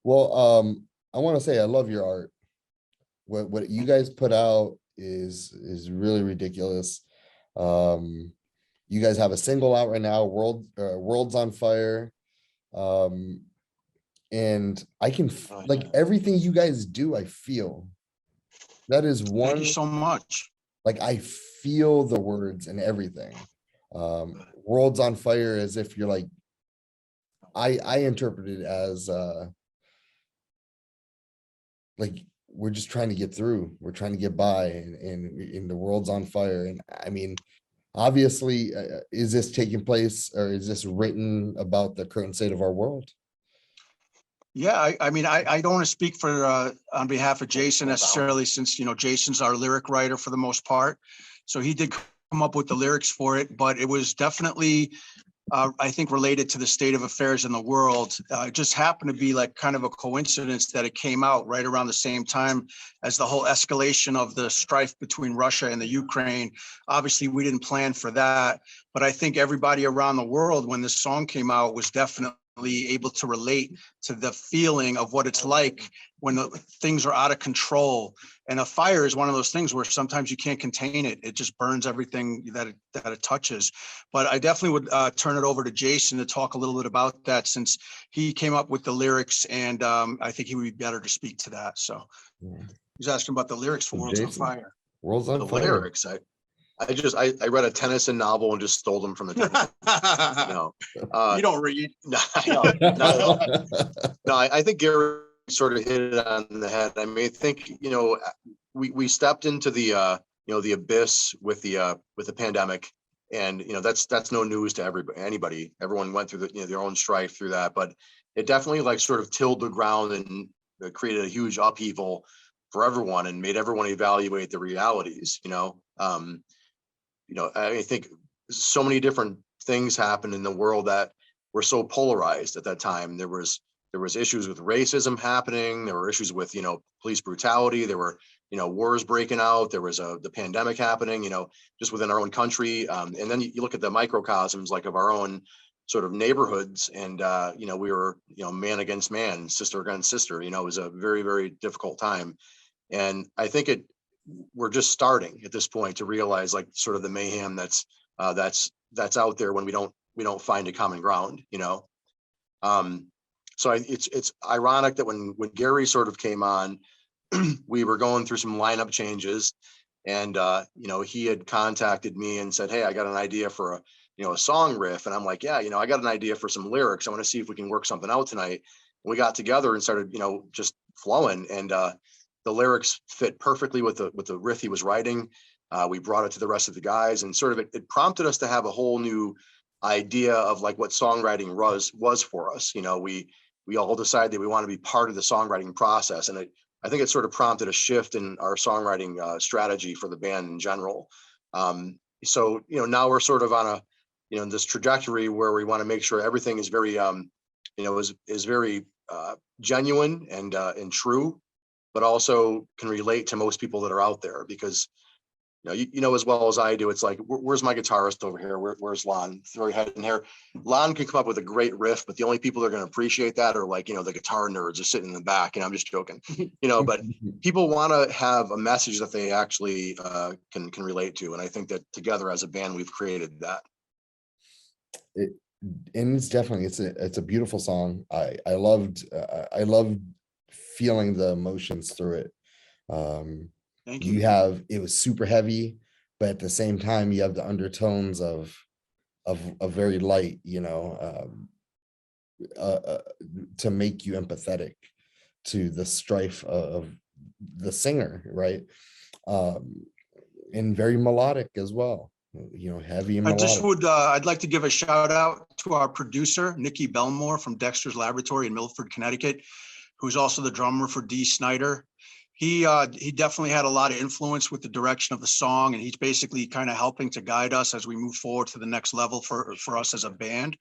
Well, I want to say I love your art. What you guys put out is really ridiculous. You guys have a single out right now, World's on Fire. And I can like everything you guys do, I feel. That is one. Thank you so much. Like I feel the words and everything. World's on Fire, as if you're like, I interpret it as like we're just trying to get through, we're trying to get by, and the world's on fire. And I mean, obviously, is this taking place, or is this written about the current state of our world? Yeah, I mean, I don't want to speak for on behalf of Jason necessarily, since, you know, Jason's our lyric writer for the most part. So he did come up with the lyrics for it, but it was definitely, I think, related to the state of affairs in the world. It just happened to be like kind of a coincidence that it came out right around the same time as the whole escalation of the strife between Russia and the Ukraine. Obviously, we didn't plan for that, but I think everybody around the world, when this song came out, was definitely able to relate to the feeling of what it's like when things are out of control. And a fire is one of those things where sometimes you can't contain it. It just burns everything that it touches. But I definitely would turn it over to Jason to talk a little bit about that, since he came up with the lyrics, and I think he would be better to speak to that. So he's asking about the lyrics for World's on Fire. World's on Fire. Lyrics. I read a Tennyson novel and just stole them from the Tennyson. No, you don't read. No, I think Gary sort of hit it on the head. I mean, I think, you know, we stepped into the the abyss with the pandemic, and you know that's no news to anybody. Everyone went through their own strife through that, but it definitely like sort of tilled the ground and created a huge upheaval for everyone and made everyone evaluate the realities. I think so many different things happened in the world that were so polarized at that time. There was issues with racism happening. There were issues with, police brutality. There were, wars breaking out. There was the pandemic happening, just within our own country. And then you look at the microcosms like of our own sort of neighborhoods, and, we were, man against man, sister against sister. It was a very, very difficult time. And I think we're just starting at this point to realize like sort of the mayhem that's out there when we don't find a common ground. So it's ironic that when Gary sort of came on, we were going through some lineup changes, and he had contacted me and said, "Hey, I got an idea for a song riff," and I'm like, "Yeah, I got an idea for some lyrics. I want to see if we can work something out tonight." And we got together and started just flowing, and the lyrics fit perfectly with the riff he was writing. We brought it to the rest of the guys, and sort of it prompted us to have a whole new idea of like what songwriting was for us. We all decided that we want to be part of the songwriting process, and I think it sort of prompted a shift in our songwriting strategy for the band in general. So now we're sort of on this trajectory where we want to make sure everything is very is very genuine and true, but also can relate to most people that are out there, because as well as I do, it's like, where's my guitarist over here? Where's Lon? Throw your head in here. Lon can come up with a great riff, but the only people that are going to appreciate that are like, the guitar nerds are sitting in the back. I'm just joking, but people want to have a message that they actually can relate to. And I think that together as a band, we've created that. And it's definitely, it's a beautiful song. I loved feeling the emotions through it. Thank you. It was super heavy, but at the same time you have the undertones of a very light, to make you empathetic to the strife of the singer, right? And very melodic as well, heavy and melodic. I'd like to give a shout out to our producer, Nikki Belmore from Dexter's Laboratory in Milford, Connecticut, who's also the drummer for Dee Snider. he definitely had a lot of influence with the direction of the song, and he's basically kind of helping to guide us as we move forward to the next level for us as a band.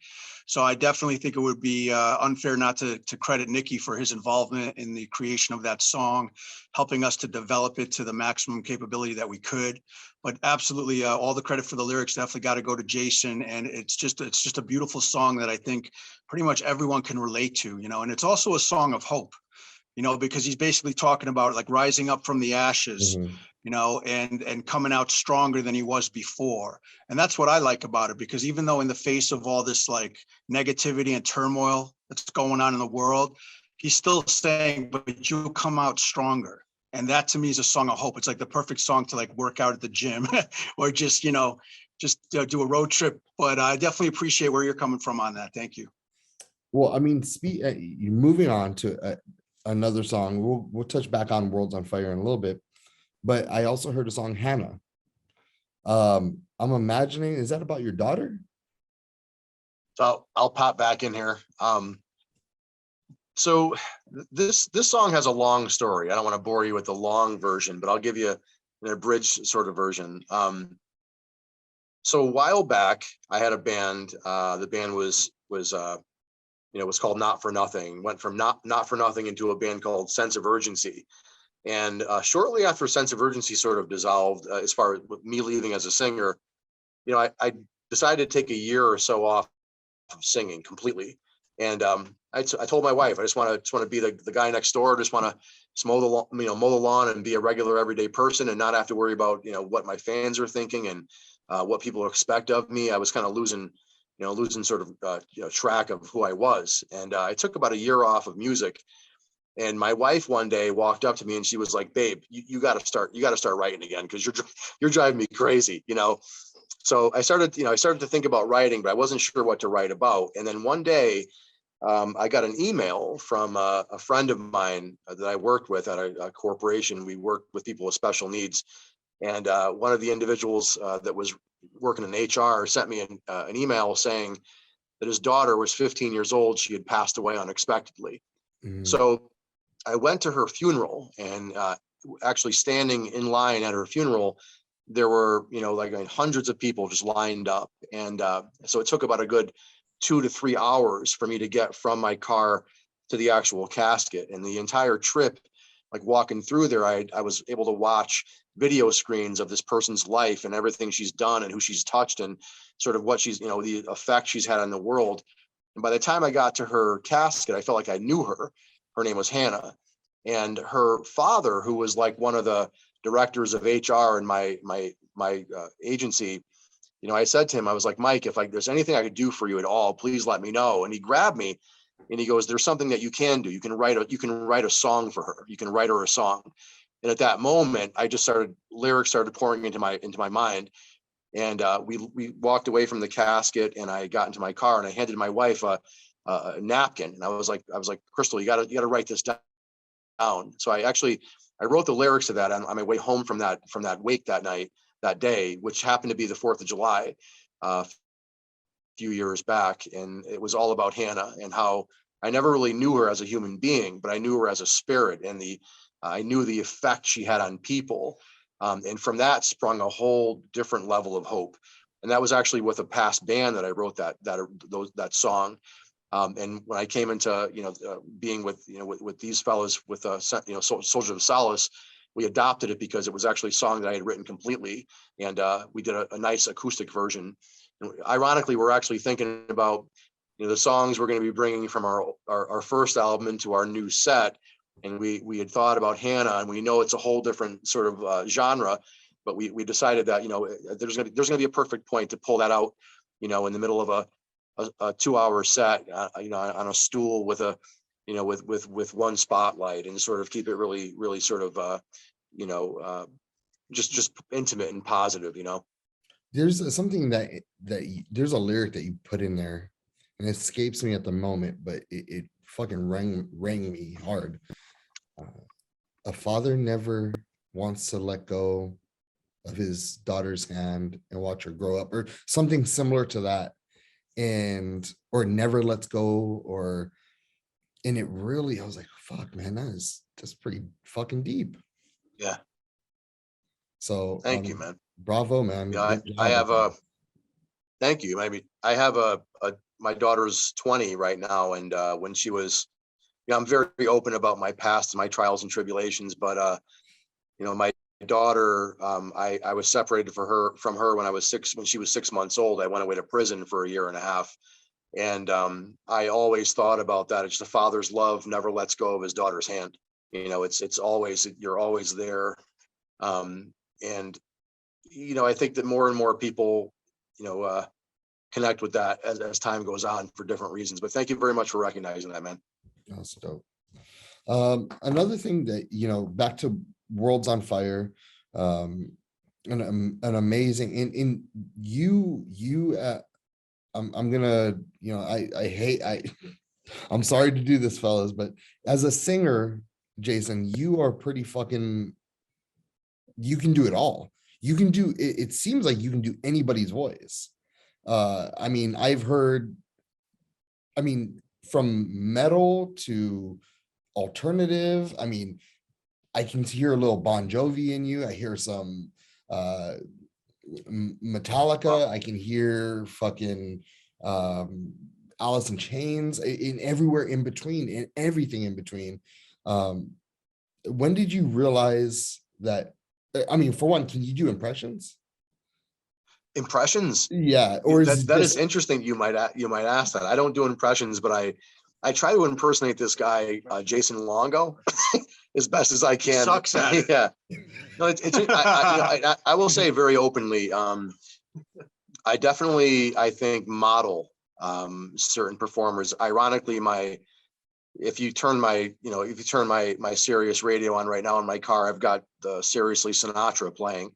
So I definitely think it would be unfair not to credit Nicky for his involvement in the creation of that song, helping us to develop it to the maximum capability that we could. But absolutely, all the credit for the lyrics definitely got to go to Jason, and it's just a beautiful song that I think pretty much everyone can relate to, and it's also a song of hope, because he's basically talking about like rising up from the ashes, Mhm. and coming out stronger than he was before. And that's what I like about it, because even though in the face of all this like negativity and turmoil that's going on in the world, he's still saying, but you'll come out stronger. And that to me is a song of hope. It's like the perfect song to like work out at the gym or just do a road trip. But I definitely appreciate where you're coming from on that. Thank you. Well, I mean, moving on to another song. We'll touch back on Worlds on Fire in a little bit, but I also heard a song, Hannah. I'm imagining, is that about your daughter? So I'll pop back in here. So this song has a long story. I don't want to bore you with the long version, but I'll give you an abridged sort of version. So a while back, I had a band. The band was called Not for Nothing. Went from Not for Nothing into a band called Sense of Urgency. And shortly after Sense of Urgency sort of dissolved, as far as with me leaving as a singer, I decided to take a year or so off of singing completely. And I told my wife, I just want to be the guy next door. Just want to mow the lawn and be a regular everyday person and not have to worry about what my fans are thinking and what people expect of me. I was kind of losing sort of track of who I was. And I took about a year off of music. And my wife one day walked up to me and she was like, "Babe, you got to start writing again, because you're driving me crazy." So I started to think about writing, but I wasn't sure what to write about. And then one day, I got an email from a friend of mine that I worked with at a corporation. We worked with people with special needs, and one of the individuals that was working in HR sent me an email saying that his daughter was 15 years old. She had passed away unexpectedly. Mhm. So I went to her funeral, and actually standing in line at her funeral, there were, hundreds of people just lined up. And so it took about a good 2 to 3 hours for me to get from my car to the actual casket. And the entire trip, like walking through there, I was able to watch video screens of this person's life and everything she's done and who she's touched and sort of what she's, the effect she's had on the world. And by the time I got to her casket, I felt like I knew her. Her name was Hannah. And her father, who was like one of the directors of HR in my agency, I said to him, I was like, "Mike, if there's anything I could do for you at all, please let me know." And he grabbed me and he goes, "There's something that you can do. You can write a song for her. You can write her a song." And at that moment, lyrics started pouring into my mind. And we walked away from the casket, and I got into my car and I handed my wife a napkin. And I was like, "Crystal, you gotta write this down." So I wrote the lyrics of that on my way home from that wake that day, which happened to be the 4th of July, a few years back. And it was all about Hannah and how I never really knew her as a human being, but I knew her as a spirit, and I knew the effect she had on people. And from that sprung a whole different level of hope. And that was actually with a past band that I wrote that song. And when I came into being with these fellows with Soldiers of Solace, we adopted it because it was actually a song that I had written completely, and we did a nice acoustic version. And ironically, we're actually thinking about the songs we're going to be bringing from our first album into our new set. And we had thought about Hannah, and we know it's a whole different sort of genre, but we decided that there's going to be a perfect point to pull that out, in the middle of a 2-hour set, on a stool with with one spotlight, and sort of keep it really, really sort of, just intimate and positive, There's something there's a lyric that you put in there, and it escapes me at the moment, but it fucking rang me hard. A father never wants to let go of his daughter's hand and watch her grow up, or something similar to that. Or never lets go, and it really, I was like, fuck, man, that's pretty fucking deep. Yeah. So Thank you, man. bravo, man. Yeah, Good I job. have thank you. Maybe I have my daughter's 20 right now. And when she was, I'm very open about my past and my trials and tribulations, but my daughter, I was separated from her when she was 6 months old. I went away to prison for a year and a half. And I always thought about that. It's the father's love never lets go of his daughter's hand. It's always, you're always there. And I think that more and more people, connect with that as time goes on for different reasons. But thank you very much for recognizing that, man. That's dope. Another thing that, back to Worlds on Fire, an amazing in you I'm gonna, I'm sorry to do this, fellas, but as a singer, Jason, you are pretty fucking, you can do it all. You can do it. It seems like you can do anybody's voice. I've heard, from metal to alternative. I can hear a little Bon Jovi in you. I hear some Metallica. I can hear fucking Alice in Chains, in everywhere in between, and everything in between. When did you realize that? For one, can you do impressions? Impressions? Yeah, or that is interesting. You might ask that. I don't do impressions, but I try to impersonate this guy, Jason Longo, as best as I can. Sucks at it. Yeah. No, I will say very openly, I definitely, I think, model certain performers. Ironically, if you turn my Sirius radio on right now in my car, I've got the Seriously Sinatra playing.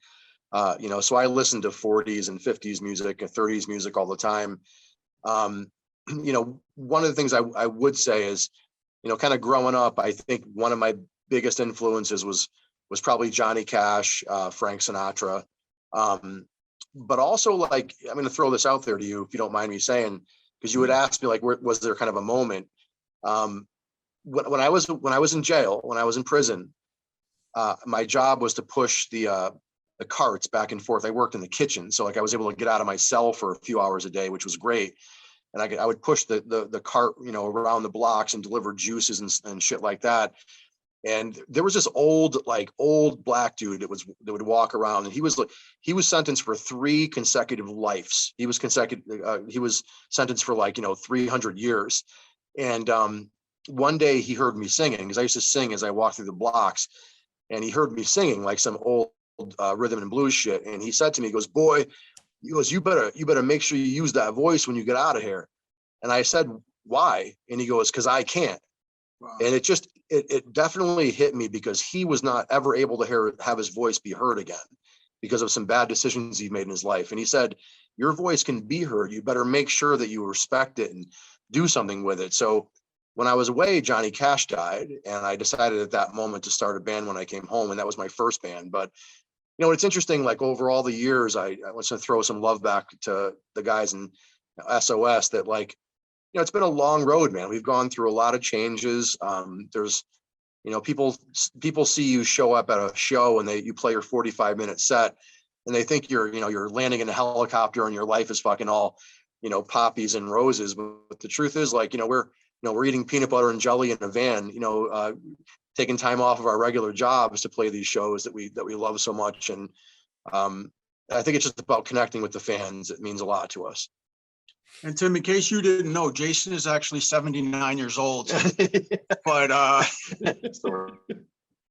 So I listen to 40s and 50s music and 30s music all the time. One of the things I would say is, kind of growing up, I think one of my biggest influences was probably Johnny Cash, Frank Sinatra. But also, like, I'm going to throw this out there to you, if you don't mind me saying, because you would ask me, like, was there kind of a moment? When I was in jail, when I was in prison, my job was to push the carts back and forth. I worked in the kitchen, so like I was able to get out of my cell for a few hours a day, which was great. And I would push the cart, around the blocks and deliver juices and shit like that. And there was this old black dude that would walk around, and he was sentenced for 3 consecutive lives. He was sentenced for 300 years. And one day he heard me singing, because I used to sing as I walked through the blocks, and he heard me singing like some old rhythm and blues shit. And he said to me, he goes, "Boy," he goes, you better make sure you use that voice when you get out of here." And I said, "Why?" And he goes, "'Cause I can't." Wow. And it definitely hit me, because he was not ever able to have his voice be heard again because of some bad decisions he made in his life. And he said, "Your voice can be heard. You better make sure that you respect it and do something with it." So when I was away, Johnny Cash died, and I decided at that moment to start a band when I came home, and that was my first band. But it's interesting, like, over all the years, I want to throw some love back to the guys in S.O.S. that, like, it's been a long road, man. We've gone through a lot of changes. There's, people see you show up at a show and you play your 45-minute set, and they think you're landing in a helicopter and your life is fucking all, poppies and roses. But the truth is, like, we're eating peanut butter and jelly in a van, taking time off of our regular jobs to play these shows that we love so much. And I think it's just about connecting with the fans. It means a lot to us. And Tim, in case you didn't know, Jason is actually 79 years old, but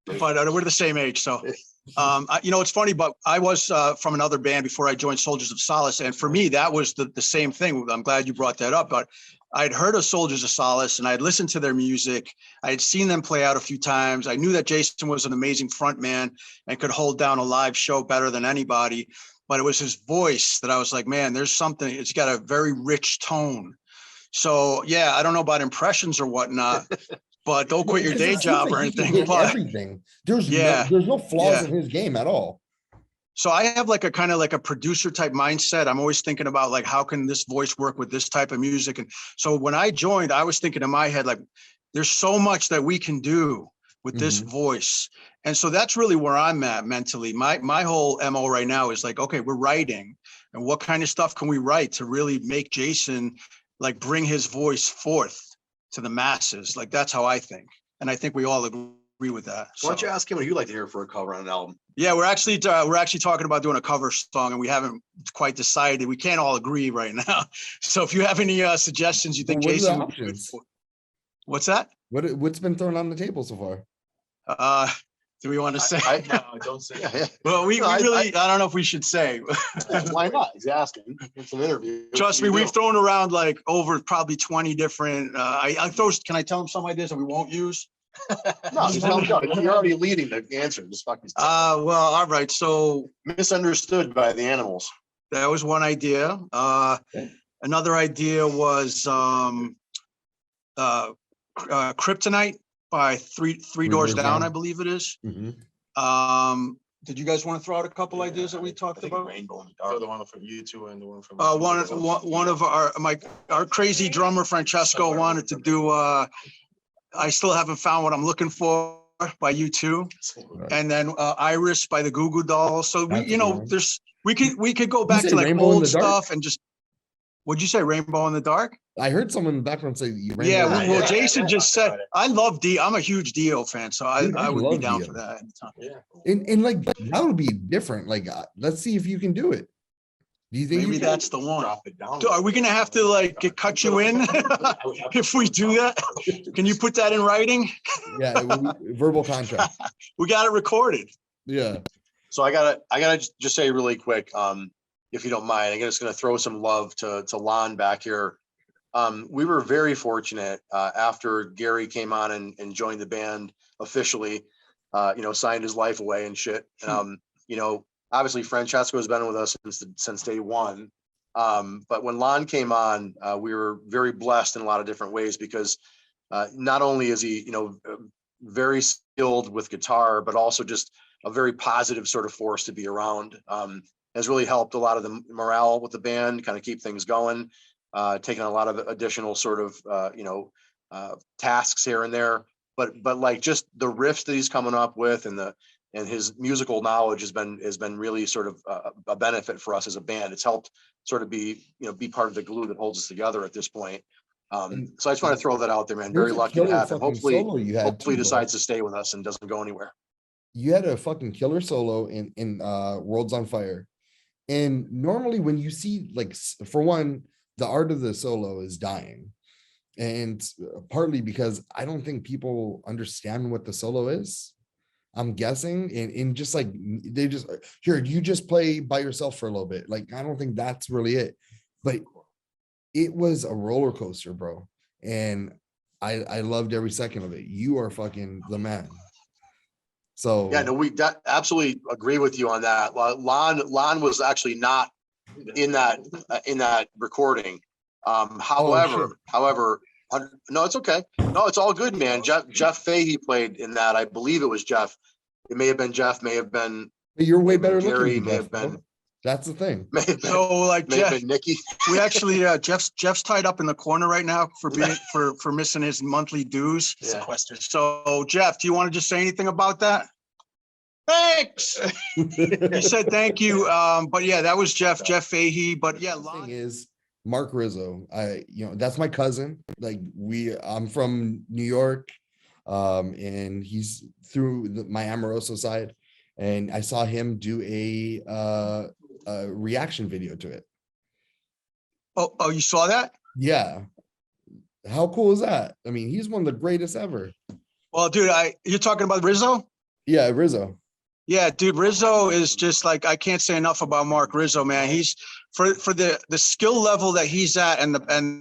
we're the same age. So, it's funny, but I was from another band before I joined Soldiers of Solace. And for me, that was the same thing. I'm glad you brought that up, but I'd heard of Soldiers of Solace and I'd listened to their music. I had seen them play out a few times. I knew that Jason was an amazing front man and could hold down a live show better than anybody. But it was his voice that I was like, man, there's something, it's got a very rich tone. So yeah, I don't know about impressions or whatnot, but don't quit your day job or anything. But everything. There's no flaws in his game at all. So I have like a kind of like a producer type mindset. I'm always thinking about, like, how can this voice work with this type of music? And so when I joined, I was thinking in my head, like, there's so much that we can do with this voice. And so that's really where I'm at mentally. My whole MO right now is like, okay, we're writing, and what kind of stuff can we write to really make Jason like bring his voice forth to the masses? Like, that's how I think. And I think we all agree with that. Why don't you ask him what you'd like to hear for a cover on an album? Yeah, we're actually talking about doing a cover song, and we haven't quite decided. We can't all agree right now. So if you have any suggestions you think Jason would be good for. What's that? What's been thrown on the table so far? Do we want to say? No, don't say that. Well, we really, I don't know if we should say. Why not? He's asking. It's an interview. Trust me, we've thrown around like over probably 20 different, can I tell him some ideas that we won't use? No, just tell him, you're already leading the answer. Just fucking. Well, all right. So misunderstood by the animals. That was one idea. Another idea was Kryptonite by Three Doors Down, I believe it is. Did you guys want to throw out a couple ideas that we talked about? Rainbow in the Dark. The one from U2 and the one from one of our crazy drummer Francesco wanted to do I still haven't found what I'm looking for by U2, and then Iris by the Goo Goo Dolls. So we could go back to like Rainbow old stuff and just. What'd you say? Rainbow in the Dark? I heard someone in the background say. Yeah, well, Jason just said, I love Dio. I'm a huge Dio fan, so I would be down Dio for that. Yeah. And like, that would be different. Like, let's see if you can do it. Do you think maybe that's the one? Are we going to have to like cut you in if we do that? Can you put that in writing? Yeah, verbal contract. We got it recorded. Yeah. So I gotta just say really quick, if you don't mind, I'm just gonna throw some love to Lon back here. We were very fortunate after Gary came on and joined the band officially, signed his life away and shit. Obviously Francesco has been with us since day one. But when Lon came on, we were very blessed in a lot of different ways because not only is he, very skilled with guitar, but also just a very positive sort of force to be around. Has really helped a lot of the morale with the band, kind of keep things going, taking a lot of additional sort of, tasks here and there. But like just the riffs that he's coming up with and his musical knowledge has been really sort of a benefit for us as a band. It's helped sort of be part of the glue that holds us together at this point. So I just want to throw that out there, man. Very lucky to have him. Hopefully he decides to stay with us and doesn't go anywhere. You had a fucking killer solo in Worlds on Fire. And normally when you see, like, for one, the art of the solo is dying. And partly because I don't think people understand what the solo is. I'm guessing, and just like they just you just play by yourself for a little bit. Like, I don't think that's really it, but it was a roller coaster, bro. And I loved every second of it. You are fucking the man. So yeah, no, we absolutely agree with you on that. Lon was actually not in that recording. However, no, it's okay. No, it's all good, man. Jeff Fahey played in that. I believe it was Jeff. It may have been Jeff, may have been. You're way better Gary, looking. may have been. That's the thing. May have been, so like may Jeff, have been Nikki. We actually Jeff's tied up in the corner right now for missing his monthly dues. Yeah. So Jeff, do you want to just say anything about that? Thanks. He said thank you. But yeah, that was Jeff Fahey. But yeah, the thing is Mark Rizzo. That's my cousin. Like I'm from New York, and he's through my Amoroso side, and I saw him do a reaction video to it. Oh, you saw that? Yeah. How cool is that? I mean, he's one of the greatest ever. Well, dude, you're talking about Rizzo? Yeah, Rizzo. Yeah, dude, Rizzo is just like, I can't say enough about Mark Rizzo, man. He's for the skill level that he's at and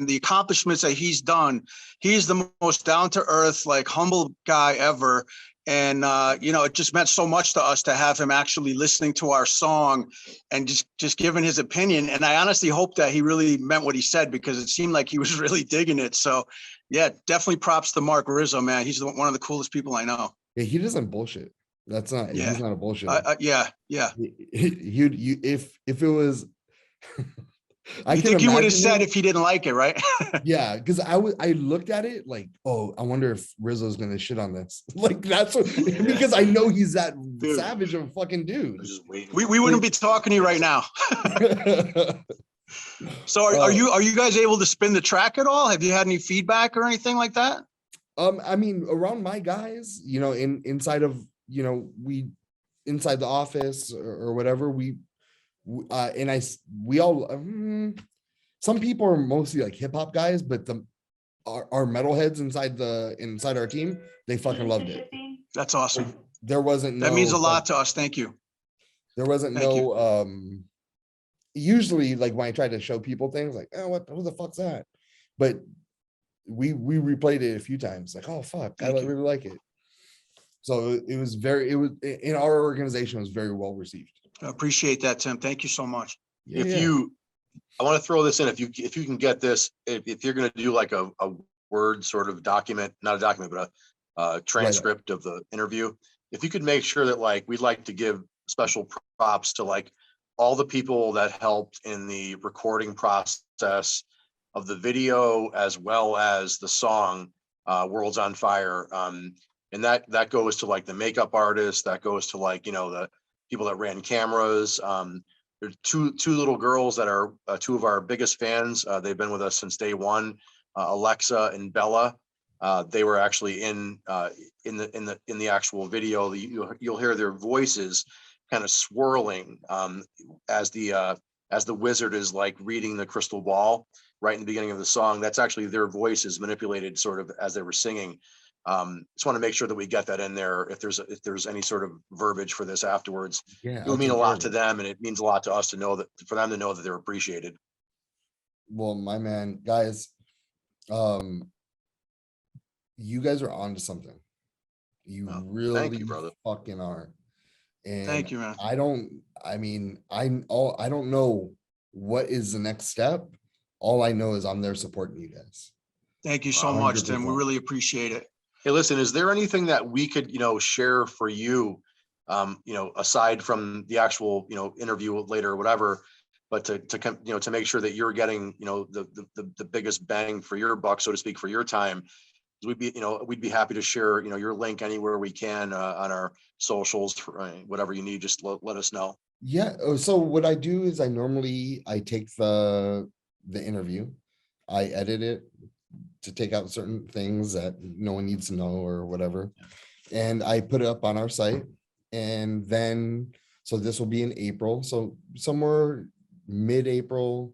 the accomplishments that he's done. He's the most down to earth, like humble guy ever. And, it just meant so much to us to have him actually listening to our song and just giving his opinion. And I honestly hope that he really meant what he said, because it seemed like he was really digging it. So yeah, definitely props to Mark Rizzo, man. He's one of the coolest people I know. Yeah, he doesn't bullshit. He's not a bullshit. Yeah. If it was I You can think he would have imagine said him- if he didn't like it, right? Yeah, because I looked at it like, oh, I wonder if Rizzo's gonna shit on this. Like that's what, because I know he's that Dude. savage of a fucking I dude. was just waiting. We wouldn't be talking to you right now. So are you guys able to spin the track at all? Have you had any feedback or anything like that? I mean, around my guys, you know, inside of, you know, inside the office or whatever, we all, some people are mostly like hip hop guys, but our metalheads inside our team, they fucking loved it. That's awesome. There wasn't That means a lot to us. Thank you. There wasn't Thank no usually like when I try to show people things like, oh, who the fuck's that? But we replayed it a few times, like, oh fuck, I really like it. So it was in our organization, it was very well received. I appreciate that, Tim. Thank you so much. I want to throw this in, if you can get this, if you're going to do like a word sort of document, not a document, but a transcript of the interview, if you could make sure that like, we'd like to give special props to like all the people that helped in the recording process of the video, as well as the song, Worlds on Fire. And that goes to like the makeup artist, that goes to like, you know, the people that ran cameras. There's two little girls that are two of our biggest fans. They've been with us since day one, Alexa and Bella. They were actually in the actual video. You'll hear their voices kind of swirling as the wizard is like reading the crystal ball right in the beginning of the song. That's actually their voices manipulated sort of as they were singing. Just want to make sure that we get that in there. If there's any sort of verbiage for this afterwards, it would mean a lot to them, and it means a lot to us to know that, for them to know that they're appreciated. Well, my man, guys, you guys are onto something. You really thank you, brother. Fucking are. And Thank you, man. I don't know what is the next step. All I know is I'm there supporting you guys. Thank you so much, Tim. We 100%. really appreciate it. Hey, listen, is there anything that we could, you know, share for you, you know, aside from the actual, you know, interview later or whatever, but to make sure that you're getting, you know, the biggest bang for your buck, so to speak, for your time? We'd be happy to share, you know, your link anywhere we can on our socials, for whatever you need. Just let us know. Yeah. So what I do is I take the interview, I edit it to take out certain things that no one needs to know or whatever, and I put it up on our site. And then, so this will be in April. So somewhere mid-April,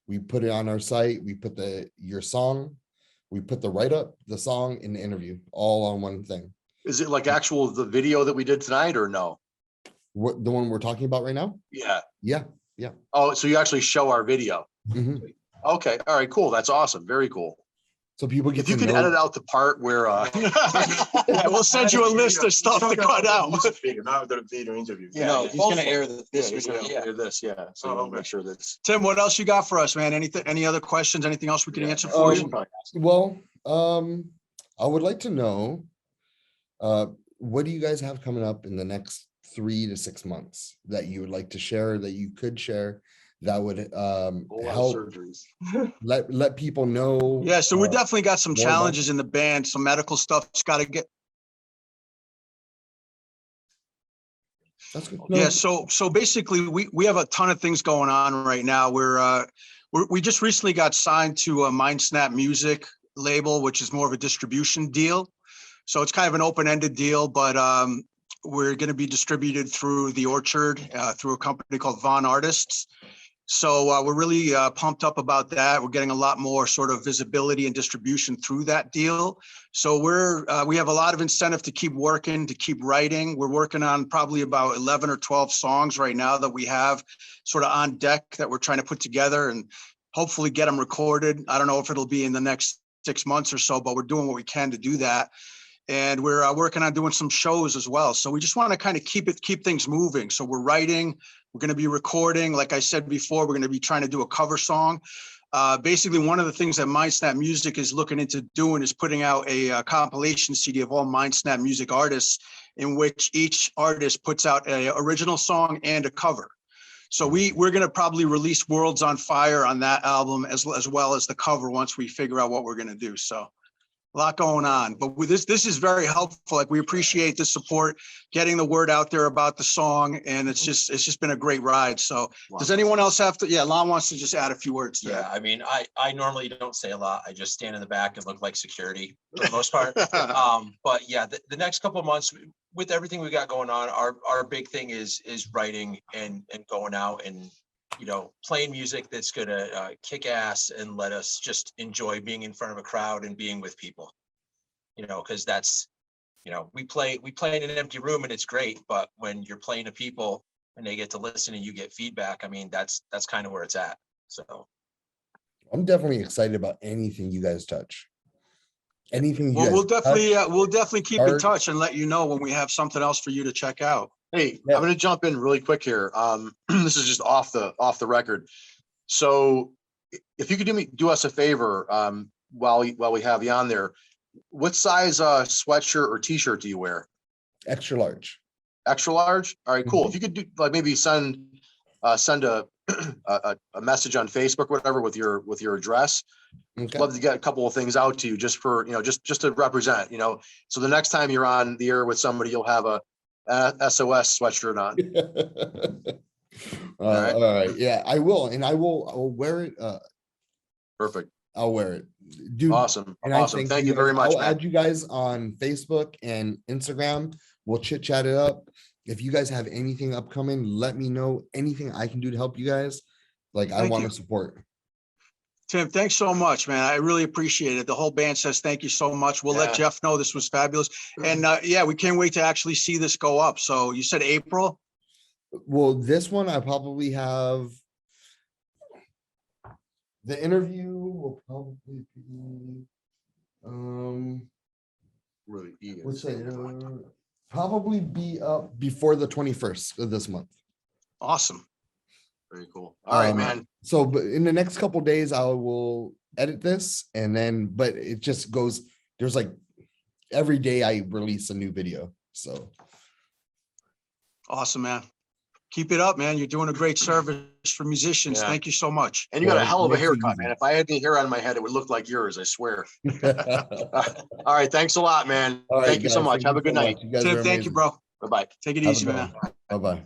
we put it on our site. We put your song. We put the write-up, the song, and the interview all on one thing. Is it like the video that we did tonight, or no? What, the one we're talking about right now? Yeah. Yeah. Oh, so you actually show our video. Mhm. Okay. All right, cool. That's awesome. Very cool. So people get If you to could know. edit out the part where Yeah, we'll send you a list of stuff to cut out. Not the video interview. Yeah, No, he's gonna air this. this. He's gonna do this. Yeah. So Oh, we'll okay. make sure that's. Tim, what else you got for us, man? Any other questions? Anything else we can answer for you? Well, I would like to know, what do you guys have coming up in the next 3 to 6 months that you would like to share, that you could share, that would help Surgeries. let people know? Yeah, so we definitely got some more about- challenges in the band. Some medical stuff's got to get. That's good. Yeah, so basically we have a ton of things going on right now. We just recently got signed to a Mindsnap Music label, which is more of a distribution deal. So it's kind of an open-ended deal, but we're going to be distributed through the Orchard, through a company called VonArtists. So we're really pumped up about that. We're getting a lot more sort of visibility and distribution through that deal. So we have a lot of incentive to keep working, to keep writing. We're working on probably about 11 or 12 songs right now that we have sort of on deck that we're trying to put together and hopefully get them recorded. I don't know if it'll be in the next 6 months or so, but we're doing what we can to do that. And we're working on doing some shows as well. So we just want to kind of keep things moving. So we're writing, we're going to be recording. Like I said before, we're going to be trying to do a cover song. Basically, one of the things that Mindsnap Music is looking into doing is putting out a compilation CD of all Mindsnap Music artists, in which each artist puts out an original song and a cover. So we're going to probably release Worlds on Fire on that album as well as the cover once we figure out what we're going to do. So a lot going on, but with this is very helpful. Like, we appreciate the support, getting the word out there about the song, and it's just been a great ride. So does anyone else have to? Yeah, Lon wants to just add a few words to Yeah, that. I mean, I normally don't say a lot. I just stand in the back and look like security for the most part. But yeah, the next couple of months, with everything we got going on, our big thing is writing and going out and, you know, playing music that's gonna kick ass and let us just enjoy being in front of a crowd and being with people. You know, because that's, you know, we play in an empty room and it's great, but when you're playing to people and they get to listen and you get feedback, I mean, that's kind of where it's at. So I'm definitely excited about anything you guys touch. Anything you Well, guys we'll definitely keep in art. touch and let you know when we have something else for you to check out. Hey, Yeah. I'm gonna jump in really quick here. This is just off the record. So if you could do us a favor, while we have you on there, what size sweatshirt or t-shirt do you wear? Extra large. Extra large? All right, cool. If you could do, like, maybe send a message on Facebook, whatever, with your address. Okay. Love to get a couple of things out to you just for, you know, just to represent, you know, so the next time you're on the air with somebody, you'll have a S.O.S sweatshirt on. All right. Yeah, I will. And I'll wear it. Perfect. I'll wear it. Dude. Awesome. And Awesome. Thank you guys. very much, I'll man. add you guys on Facebook and Instagram. We'll chit chat it up. If you guys have anything upcoming, let me know. Anything I can do to help you guys. Like, I Thank want you. to support. Tim, thanks so much, man. I really appreciate it. The whole band says thank you so much. We'll let Yeah. Jeff know this was fabulous. And yeah, we can't wait to actually see this go up. So you said April? Well, this one I probably have. The interview will probably be Really eager. let's say probably be up before the 21st of this month. Awesome. Very cool. All right, Um, man. So, but in the next couple days, I will edit this, and then, but it just goes. There's like every day I release a new video. So Awesome, man. Keep it up, man. You're doing a great service for musicians. Yeah. Thank you so much. And you got a Well, hell of a makes it haircut, easy. man. If I had any hair on my head, it would look like yours, I swear. All right. Thanks a lot, man. All right, Thank you so guys, much. thank Have you a good so night. much. You guys Tim, are thank you, amazing. bro. Bye-bye. Take it Have a easy, good man. one. Bye-bye.